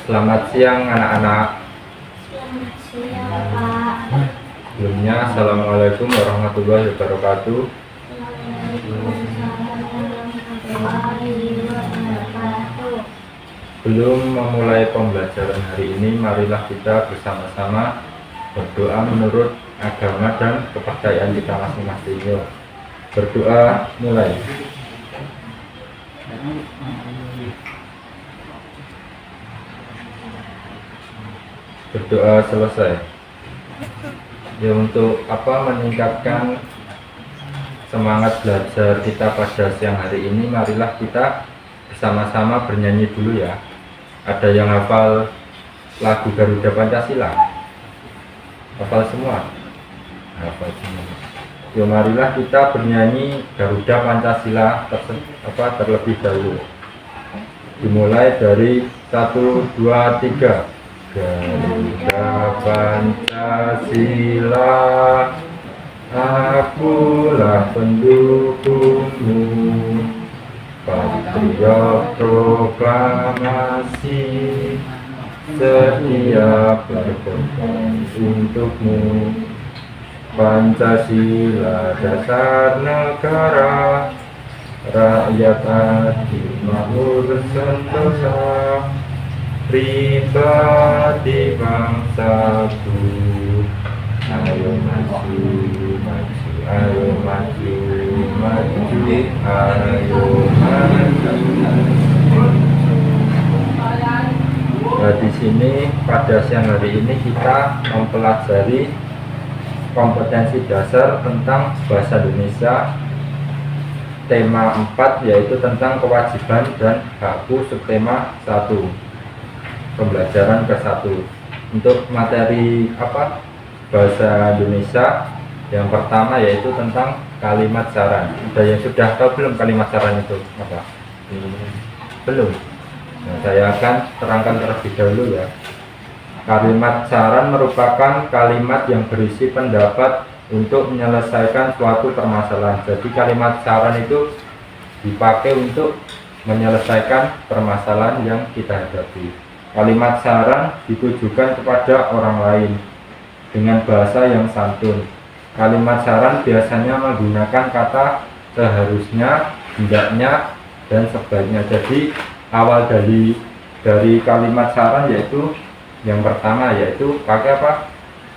Selamat siang anak-anak. Selamat siang, Pak. Sebelumnya, Assalamualaikum warahmatullahi wabarakatuh. Waalaikumsalam warahmatullahi wabarakatuh. Sebelum memulai pembelajaran hari ini, marilah kita bersama-sama berdoa menurut agama dan kepercayaan kita masing-masing. Yuk, berdoa mulai. Berdoa selesai. Ya, untuk meningkatkan semangat belajar kita pada siang hari ini, marilah kita bersama-sama bernyanyi dulu ya. Ada yang hafal lagu Garuda Pancasila? Hafal semua? Hafal semua. Ya, marilah kita bernyanyi Garuda Pancasila terlebih dahulu. Dimulai dari 1, 2, 3. Garuda Pancasila, akulah pendukungmu, patriot proklamasi, setia berkorban untukmu. Pancasila dasar negara, rakyat adil makmur sentosa, pribadi bangsaku. Ayo maju, maju, ayo maju, maju, ayo maju. Nah, di sini pada siang hari ini kita mempelajari kompetensi dasar tentang bahasa Indonesia, tema 4 yaitu tentang kewajiban dan hakku, subtema 1. Pembelajaran ke-1 untuk materi bahasa Indonesia yang pertama yaitu tentang kalimat saran. Ada yang sudah tahu belum kalimat saran itu apa? Belum. Nah, saya akan terangkan terlebih dahulu ya. Kalimat saran merupakan kalimat yang berisi pendapat untuk menyelesaikan suatu permasalahan. Jadi kalimat saran itu dipakai untuk menyelesaikan permasalahan yang kita hadapi. Kalimat saran ditujukan kepada orang lain dengan bahasa yang santun. Kalimat saran biasanya menggunakan kata seharusnya, hendaknya, dan sebaiknya. Jadi awal dari kalimat saran yaitu yang pertama yaitu pakai apa?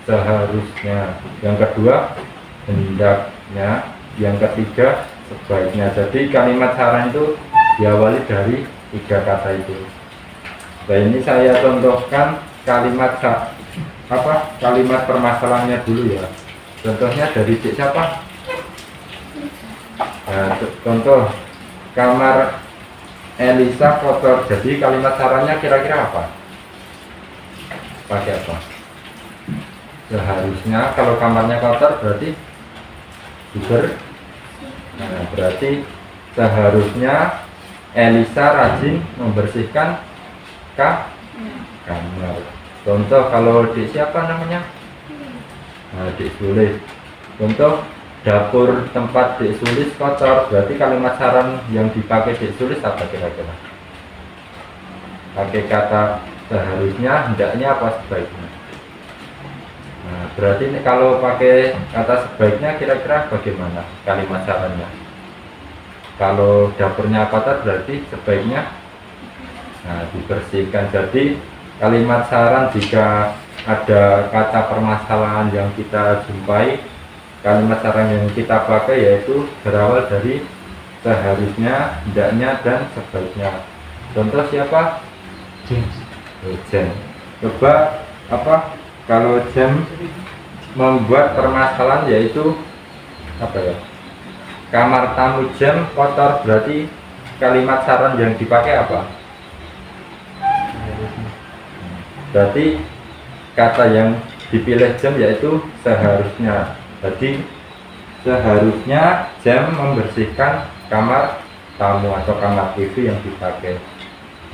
Seharusnya. Yang kedua hendaknya. Yang ketiga sebaiknya. Jadi kalimat saran itu diawali dari 3 kata itu. Nah, ini saya contohkan kalimat permasalahannya dulu ya. Contohnya dari Cik siapa? Nah, contoh kamar Elisa kotor. Jadi kalimat sarannya kira-kira apa? Pakai apa? Seharusnya kalau kamarnya kotor berarti nah, berarti seharusnya Elisa rajin membersihkan kamar. Contoh kalau Dik siapa namanya? Nah, Dik Sulis. Contoh dapur tempat Dik Sulis kotor. Berarti kalimat saran yang dipakai Dik Sulis apa kira-kira? Pakai kata seharusnya, hendaknya, apa sebaiknya? Nah, berarti kalau pakai kata sebaiknya kira-kira bagaimana kalimat sarannya? Kalau dapurnya kotor berarti sebaiknya dibersihkan. Jadi kalimat saran jika ada kata permasalahan yang kita jumpai, kalimat saran yang kita pakai yaitu berawal dari seharusnya, hendaknya, dan sebaiknya. Contoh siapa? Jem. Coba kalau Jem membuat permasalahan yaitu kamar tamu Jem kotor, berarti kalimat saran yang dipakai apa? Berarti kata yang dipilih Jem yaitu seharusnya. Jadi seharusnya Jem membersihkan kamar tamu atau kamar TV yang dipakai.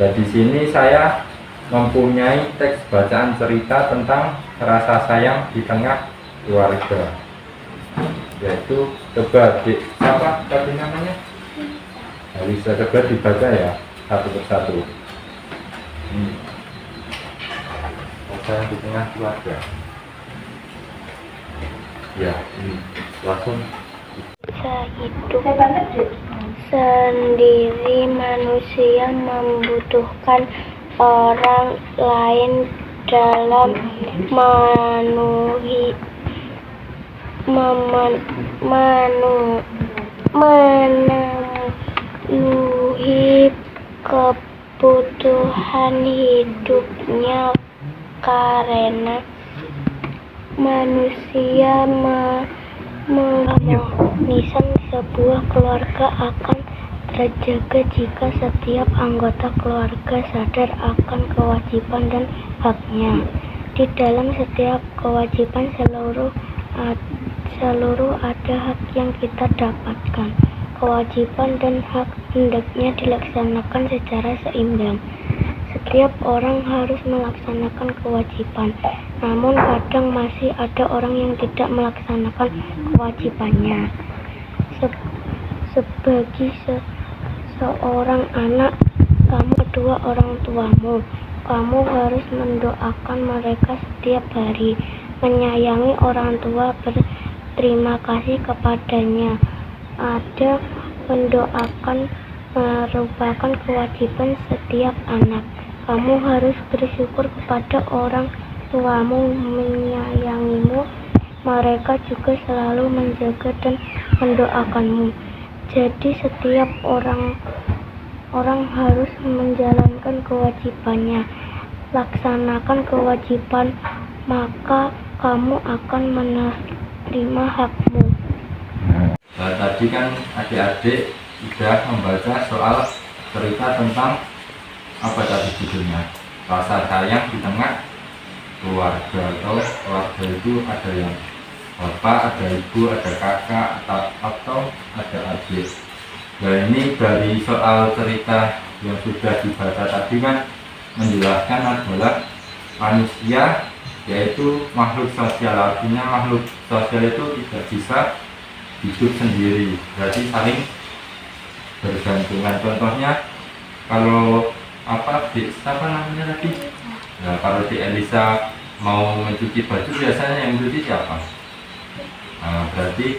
Dan di sini saya mempunyai teks bacaan cerita tentang rasa sayang di tengah keluarga. Yaitu coba siapa tadi namanya? Bisa coba dibaca ya satu persatu. sayang di tengah keluarga. Ya, ini langsung. Sehidup sendiri manusia membutuhkan orang lain dalam memenuhi kebutuhan hidupnya karena manusia mengisahkan sebuah keluarga akan terjaga jika setiap anggota keluarga sadar akan kewajiban dan haknya. Di dalam setiap kewajiban seluruh ada hak yang kita dapatkan. Kewajiban dan hak hendaknya dilaksanakan secara seimbang. Setiap orang harus melaksanakan kewajiban, namun kadang masih ada orang yang tidak melaksanakan kewajibannya. Sebagai seorang anak, kamu kedua orang tuamu. Kamu harus mendoakan mereka setiap hari, menyayangi orang tua, berterima kasih kepadanya. Ada mendoakan merupakan kewajiban setiap anak. Kamu harus bersyukur kepada orang tuamu, menyayangimu. Mereka juga selalu menjaga dan mendoakanmu. Jadi setiap orang harus menjalankan kewajibannya. Laksanakan kewajiban, maka kamu akan menerima hakmu. Nah, tadi kan adik-adik sudah membaca soal cerita tentang apa tadi judulnya, rasa sayang di tengah keluarga, atau keluarga itu ada yang bapak, ada ibu, ada kakak, atau ada adik. Nah, ini dari soal cerita yang sudah dibaca tadi kan menjelaskan adalah manusia yaitu makhluk sosial. Artinya makhluk sosial itu tidak bisa hidup sendiri, berarti saling bergantungan. Contohnya kalau siapa namanya tadi? Nah, kalau di Elisa mau mencuci baju biasanya yang mencuci siapa? Nah, berarti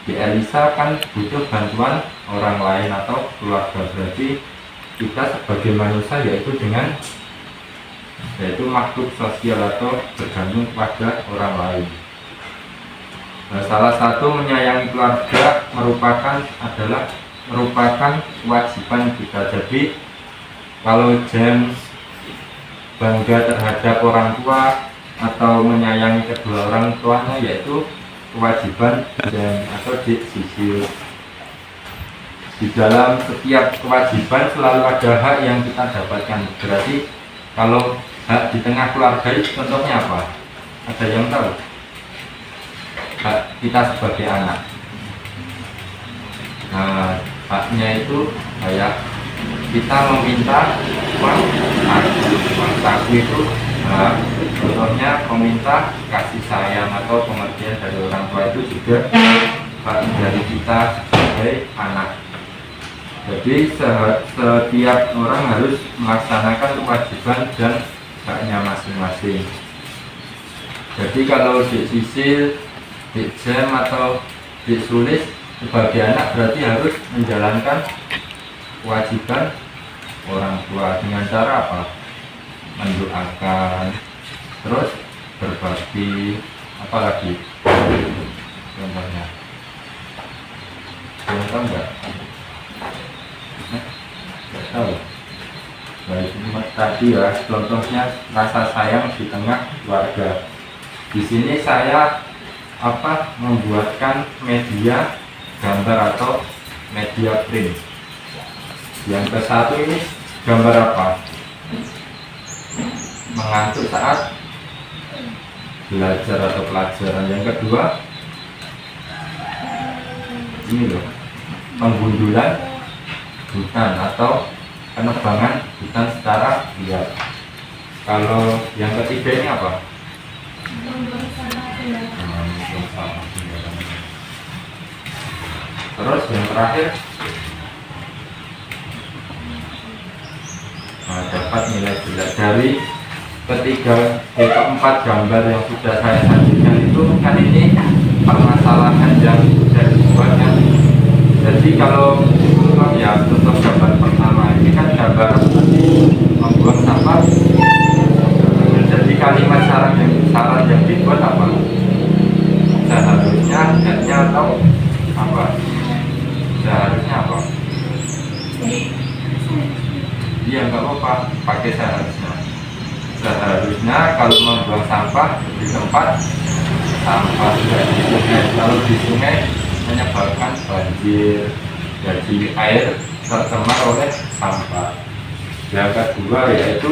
di Elisa kan butuh bantuan orang lain atau keluarga. Berarti kita sebagai manusia yaitu makhluk sosial atau bergantung pada orang lain. Nah, salah satu menyayangi keluarga adalah merupakan kewajiban kita. Jadi kalau James bangga terhadap orang tua atau menyayangi kedua orang tuanya, yaitu kewajiban James atau Sisil. Di dalam setiap kewajiban selalu ada hak yang kita dapatkan. Berarti kalau hak di tengah keluarga itu contohnya apa? Ada yang tahu? Hak kita sebagai anak. Nah, haknya itu kayak kita meminta uang saku itu, contohnya meminta kasih sayang atau pengertian dari orang tua itu juga hak dari kita sebagai anak. Jadi setiap orang harus melaksanakan kewajiban dan haknya masing-masing. Jadi kalau di Sisil, di Jam atau di Sulis sebagai anak berarti harus menjalankan kewajiban orang tua dengan cara apa? Mendoakan, terus berbakti, apalagi contohnya? Contoh enggak? Enggak tahu. Baik, tadi ya contohnya rasa sayang di tengah keluarga. Di sini saya membuatkan media gambar atau media print. Yang ke satu ini gambar apa? Mengantuk saat belajar atau pelajaran. Yang kedua ini loh, penggundulan hutan atau penebangan hutan secara liar. Kalau yang ketiga ini apa? Terus yang terakhir dapat nilai jelek dari ketiga, keempat gambar yang sudah saya sajikan itu kan ini permasalahan yang sudah dibuat kan. Jadi kalau ya untuk gambar pertama ini kan gambar membuang sampah. Jadi kalimat saran yang dibuat apa? Seharusnya hendaknya atau apa? Seharusnya apa? Iya nggak apa-apa, pakai seharusnya. Seharusnya kalau membuang sampah di tempat sampah tidak di sungai. Kalau di sungai menyebabkan banjir, jadi air tercemar oleh sampah. Yang kedua yaitu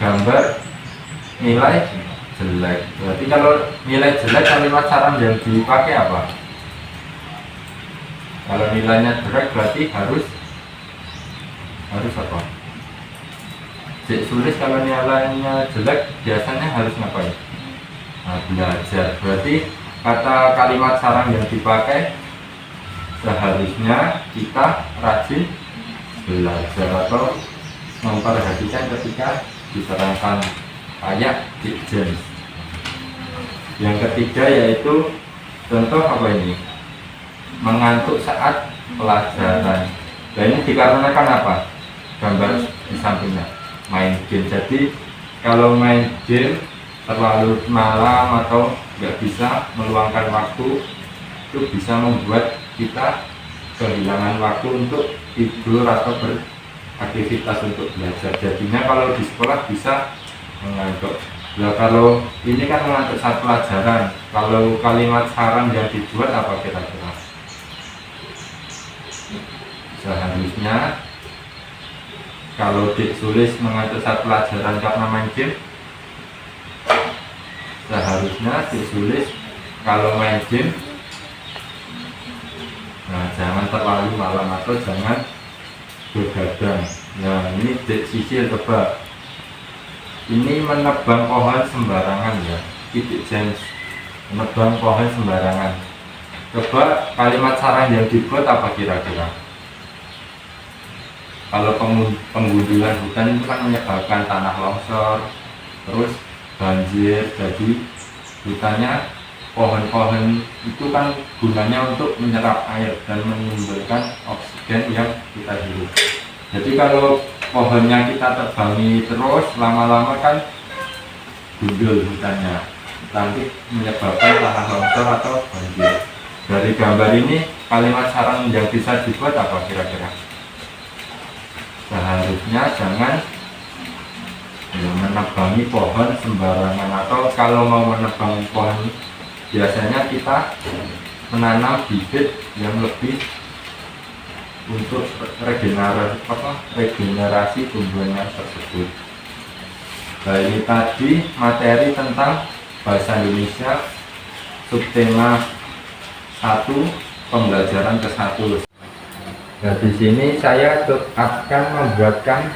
gambar nilai jelek. Berarti kalau nilai jelek kalimat saran yang dipakai apa? Kalau nilainya jelek berarti harus apa? Cek tulis kalau nilainya jelek biasanya harus ngapain? Nah, belajar. Berarti kata kalimat saran yang dipakai seharusnya kita rajin belajar atau memperhatikan ketika diterangkan ayat Cik James. Yang ketiga yaitu contoh apa ini? Mengantuk saat pelajaran. Nah ini dikarenakan apa? Gambar di sampingnya main game. Jadi kalau main game terlalu malam atau nggak bisa meluangkan waktu, itu bisa membuat kita kehilangan waktu untuk tidur atau beraktivitas untuk belajar. Jadinya kalau di sekolah bisa mengantuk. Nah kalau ini kan mengantuk saat pelajaran. Kalau kalimat saran yang dibuat apa kira-kira? Seharusnya kalau ditulis mengantuk saat pelajaran karena main game, seharusnya ditulis kalau main game, nah jangan terlalu malam atau jangan begadang. Nah ini sisi coba. Ini menebang pohon sembarangan ya, Titik James. Menebang pohon sembarangan. Coba kalimat saran yang dibuat apa kira-kira? Kalau penggundulan hutan itu kan menyebabkan tanah longsor, terus banjir. Jadi hutannya, pohon-pohon itu kan gunanya untuk menyerap air dan menimbulkan oksigen yang kita hirup. Jadi kalau pohonnya kita tebangi terus, lama-lama kan gundul hutannya, nanti menyebabkan tanah longsor atau banjir. Dari gambar ini kalimat saran yang bisa dibuat apa kira-kira? Seharusnya jangan menebangi pohon sembarangan, atau kalau mau menebang pohon biasanya kita menanam bibit yang lebih untuk regenerasi tumbuhannya tersebut. Nah ini tadi materi tentang bahasa Indonesia subtema 1 pembelajaran ke-1. Nah di sini saya akan membuatkan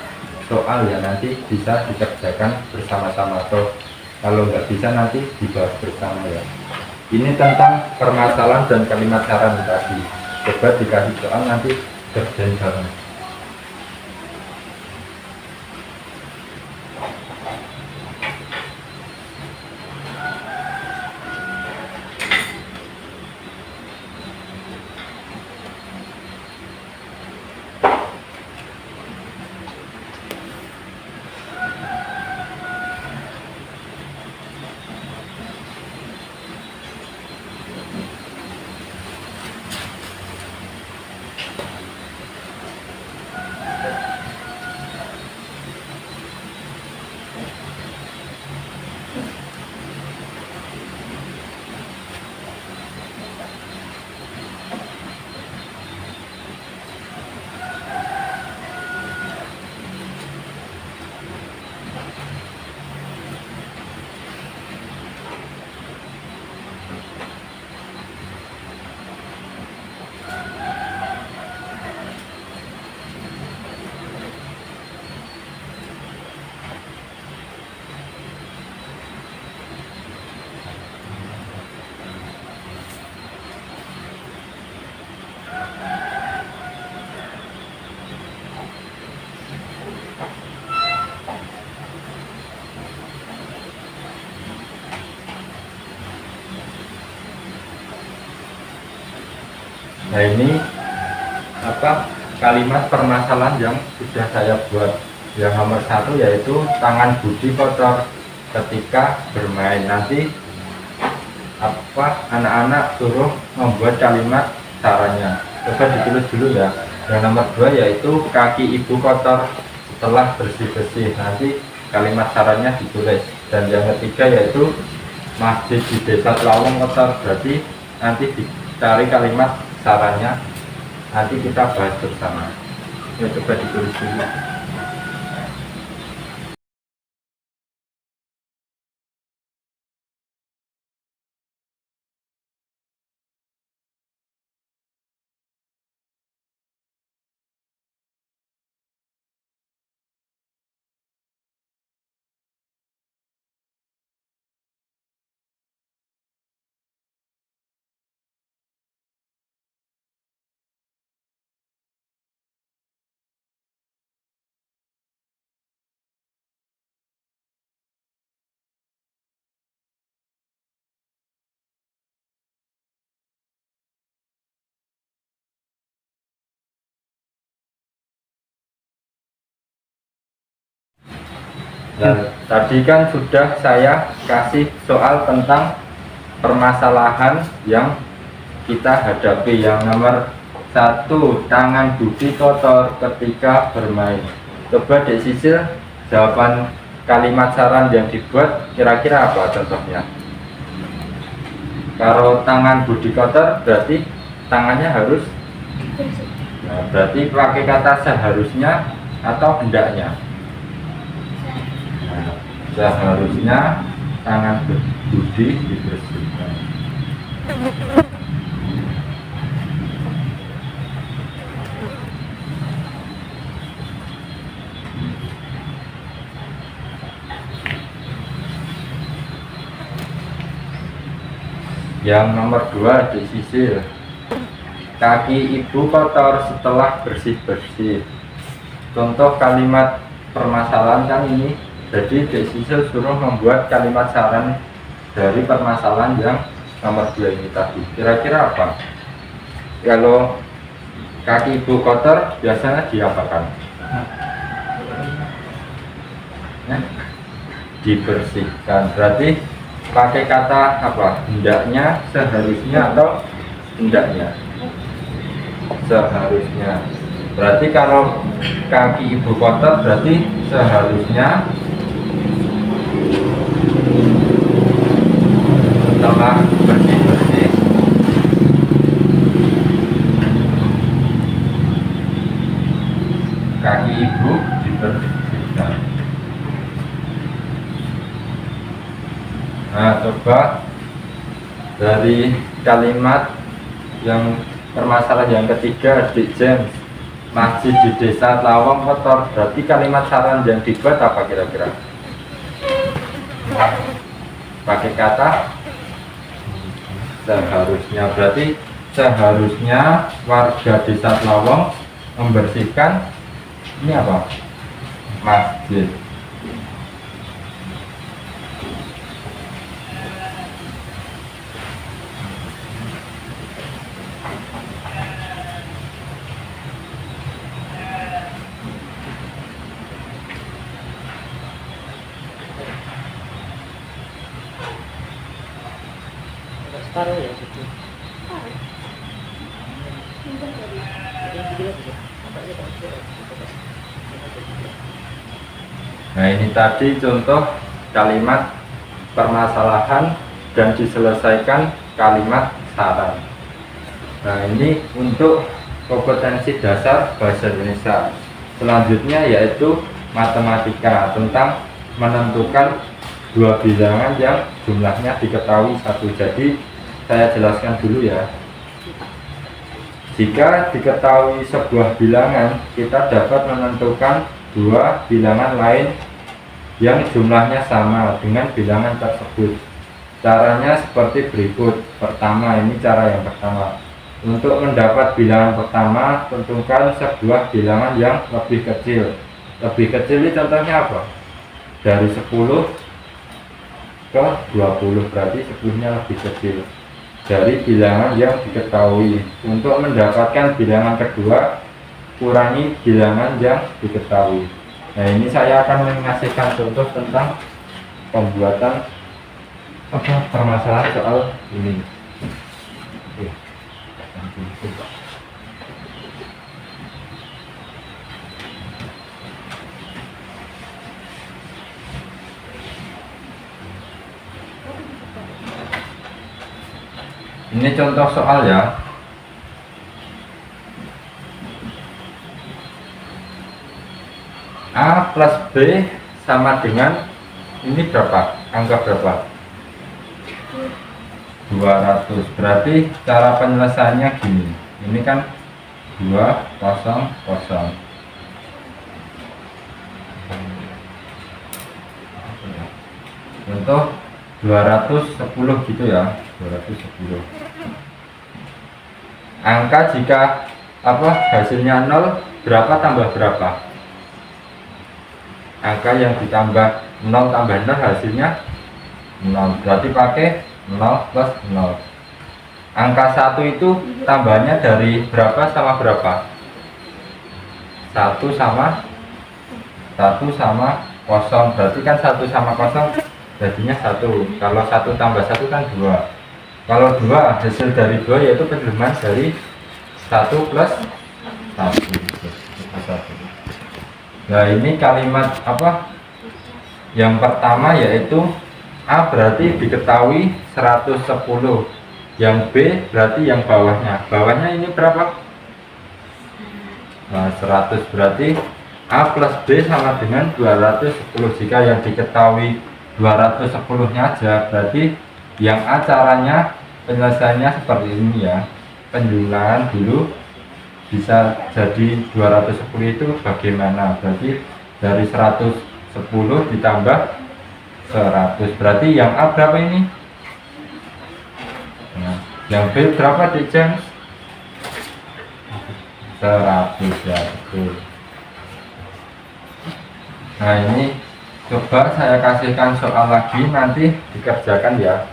soal ya, nanti bisa dikerjakan bersama-sama atau kalau nggak bisa nanti dibahas bersama ya. Ini tentang permasalahan dan kalimat saran tadi. Coba dikasih soal nanti kerjain bareng. Nah, ini kalimat permasalahan yang sudah saya buat. Yang nomor 1 yaitu tangan Budi kotor ketika bermain. Nanti anak-anak suruh membuat kalimat caranya. Coba ditulis dulu ya. Yang nomor 2 yaitu kaki ibu kotor setelah bersih-bersih. Nanti kalimat caranya ditulis. Dan yang ketiga yaitu masjid di desa Lawang kotor. Berarti nanti dicari kalimat caranya. Nanti kita bahas bersama. Ya, coba ditulis dulu. Dan tadi kan sudah saya kasih soal tentang permasalahan yang kita hadapi. Yang nomor 1, tangan Budi kotor ketika bermain. Coba disisil jawaban kalimat saran yang dibuat, kira-kira apa contohnya? Kalau tangan Budi kotor berarti tangannya harus, nah, berarti pakai kata seharusnya atau hendaknya. Nah, seharusnya tangan Budi dibersihkan. Yang nomor 2 disisil, kaki ibu kotor setelah bersih-bersih. Contoh kalimat permasalahan kan ini. Jadi disisil suruh membuat kalimat saran dari permasalahan yang nomor 2 ini tadi. Kira-kira apa? Kalau kaki ibu kotor biasanya diapakan? Dibersihkan. Berarti pakai kata apa? Hendaknya, seharusnya, atau hendaknya? Seharusnya. Berarti kalau kaki ibu kotor berarti seharusnya setelah bersih-bersih kaki ibu dibersihkan. Nah, coba dari kalimat yang permasalahan yang ketiga, di James, masjid di desa Lawang kotor. Berarti kalimat saran yang dibuat apa kira-kira? Pakai kata seharusnya. Berarti seharusnya warga desa Lawang membersihkan ini apa? Masjid. Taruh ya situ. Nah, ini tadi contoh kalimat permasalahan dan diselesaikan kalimat saran. Nah, ini untuk kompetensi dasar bahasa Indonesia. Selanjutnya yaitu matematika, tentang menentukan dua bilangan yang jumlahnya diketahui 1. Jadi saya jelaskan dulu ya. Jika diketahui sebuah bilangan, kita dapat menentukan dua bilangan lain yang jumlahnya sama dengan bilangan tersebut. Caranya seperti berikut. Pertama, ini cara yang pertama. Untuk mendapat bilangan pertama, tentukan sebuah bilangan yang lebih kecil. Lebih kecil ini contohnya apa? Dari 10 ke 20, berarti 10-nya lebih kecil. dari bilangan yang diketahui. Untuk mendapatkan bilangan kedua, kurangi bilangan yang diketahui. Nah, ini saya akan mengasihkan contoh tentang pembuatan permasalahan soal ini. Oke. Ini contoh soal ya. A plus B sama dengan ini berapa? Angka berapa? 200. Berarti cara penyelesaiannya gini. Ini kan 200. Contoh 210 gitu ya. 210. Angka jika hasilnya 0, berapa tambah berapa? Angka yang ditambah 0 tambah 0 hasilnya 0, berarti pakai 0 plus 0. Angka 1 itu tambahnya dari berapa sama berapa? 1 sama 0, berarti kan 1 sama 0 jadinya 1. Kalau 1 tambah 1 kan 2. Kalau 2, hasil dari 2 yaitu penjumlahan dari 1 plus 1. Nah, ini kalimat yang pertama yaitu A berarti diketahui 110, yang B berarti yang bawahnya. Bawahnya ini berapa? Nah, 100, berarti A plus B sama dengan 210. Jika yang diketahui 210-nya aja, berarti yang A caranya penyelesaiannya seperti ini ya. Penjumlahan dulu bisa jadi 210 itu bagaimana? Berarti dari 110 ditambah 100, berarti yang A berapa ini? Nah, yang B berapa di James? 100 ya, betul. Nah, ini coba saya kasihkan soal lagi, nanti dikerjakan ya.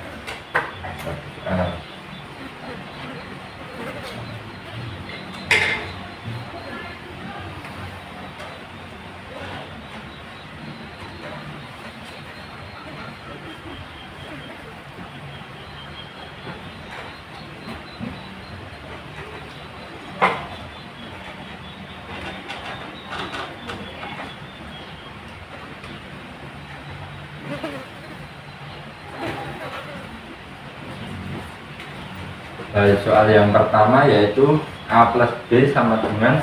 Soal yang pertama yaitu A plus B sama dengan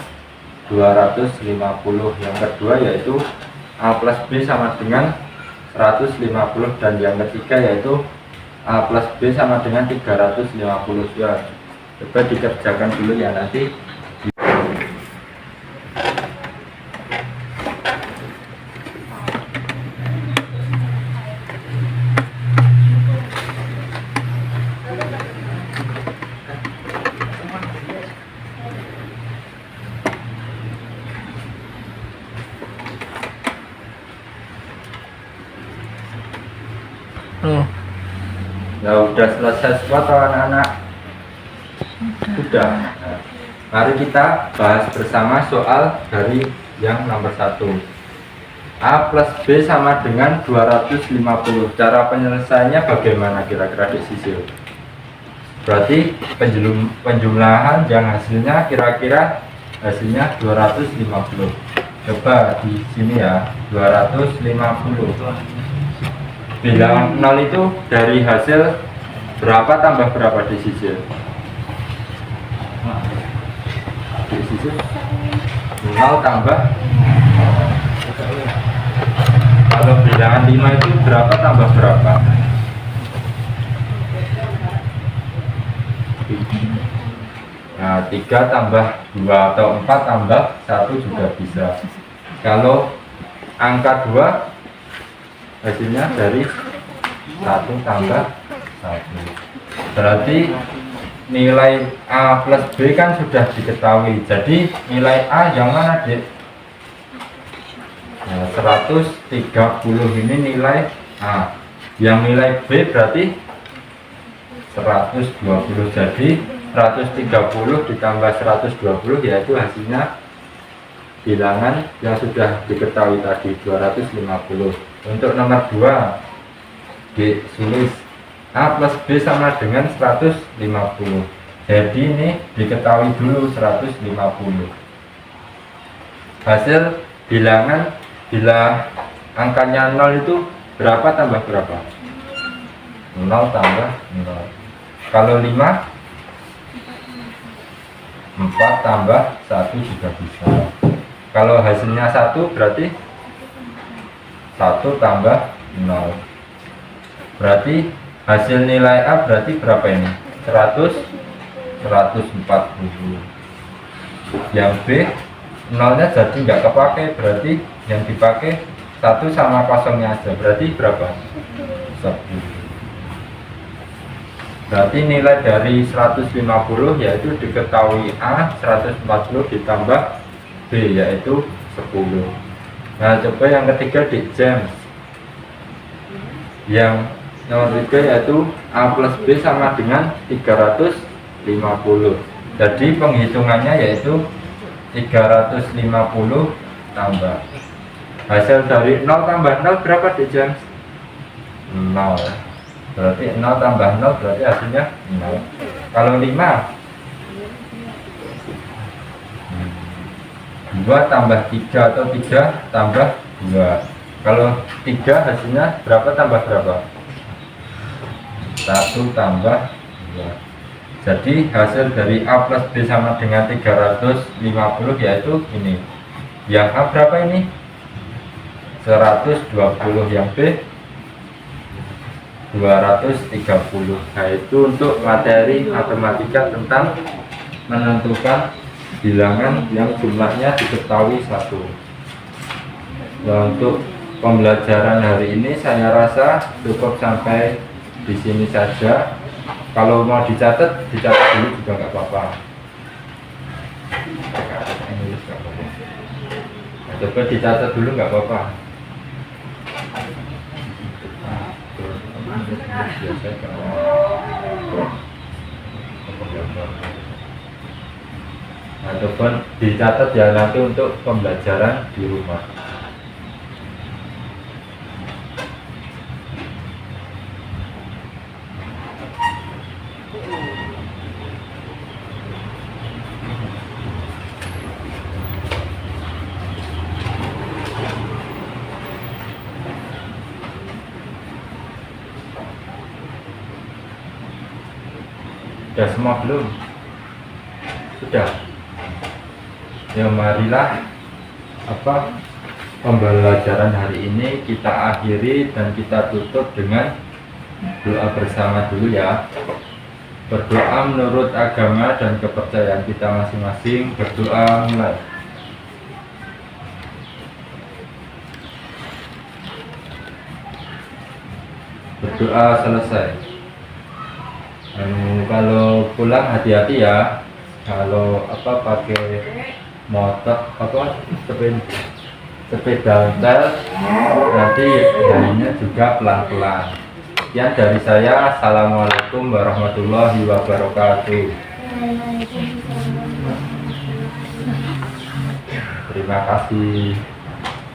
250. Yang kedua yaitu A plus B sama dengan 150. Dan yang ketiga yaitu A plus B sama dengan 350. Ya, coba dikerjakan dulu ya, nanti ya udah selesai semua atau anak-anak? Sudah. Nah, mari kita bahas bersama soal dari yang nomor 1. A plus B sama dengan 250. Cara penyelesaiannya bagaimana kira-kira di sisi? Berarti penjumlahan yang hasilnya kira-kira hasilnya 250. Coba di sini ya, 250. Bilangan 0 itu dari hasil berapa tambah berapa di sisi? Di sisi 0 tambah, kalau bilangan 5 itu berapa tambah berapa? Nah, 3 tambah 2 atau 4 tambah 1 juga bisa. Kalau angka 2 hasilnya dari 1 tambah 1. Berarti nilai A plus B kan sudah diketahui. Jadi nilai A yang mana, Dek? Nah, 130 ini nilai A. Yang nilai B berarti 120. Jadi 130 ditambah 120 yaitu hasilnya bilangan yang sudah diketahui tadi 250. Untuk nomor 2 ditulis A plus B sama dengan 150. Jadi ini diketahui dulu 150. Hasil bilangan bila angkanya 0 itu berapa tambah berapa? 0 tambah 0. Kalau 5, 4 tambah 1 juga bisa. Kalau hasilnya 1 berarti 1 tambah 0. Berarti hasil nilai A berarti berapa ini? 140. Yang B 0-nya jadi nggak kepake, berarti yang dipakai 1 sama kosongnya aja. Berarti berapa? 10. Berarti nilai dari 150 yaitu diketahui A, 140 ditambah B yaitu 10. Nah, coba yang ketiga di James. Yang nomor 3 yaitu A plus B sama dengan 350. Jadi penghitungannya yaitu 350 tambah hasil dari 0 tambah 0 berapa di James? 0. Berarti 0 tambah 0 berarti hasilnya 0. Kalau 5, 2 tambah 3 atau 3 tambah 2. Kalau 3 hasilnya berapa tambah berapa? 1 tambah 2. Jadi hasil dari A plus B sama dengan 350 yaitu ini. Yang A berapa ini? 120. Yang B 230. Nah, itu untuk materi matematika tentang menentukan bilangan yang jumlahnya diketahui 1. Nah, untuk pembelajaran hari ini saya rasa cukup sampai di sini saja. Kalau mau dicatat dulu juga nggak apa-apa. Nah, coba dicatat dulu nggak apa-apa. Nah, coba dicatat ya nanti untuk pembelajaran di rumah. Sudah semua belum? Sudah. Ya marilah pembelajaran hari ini kita akhiri dan kita tutup dengan doa bersama dulu ya. Berdoa menurut agama dan kepercayaan kita masing-masing. Berdoa mulai. Berdoa selesai. Kalau pulang hati-hati ya. Kalau pakai motor sepeda ontel nanti jadinya juga pelan-pelan. Sekian dari saya. Assalamualaikum warahmatullahi wabarakatuh. Terima kasih.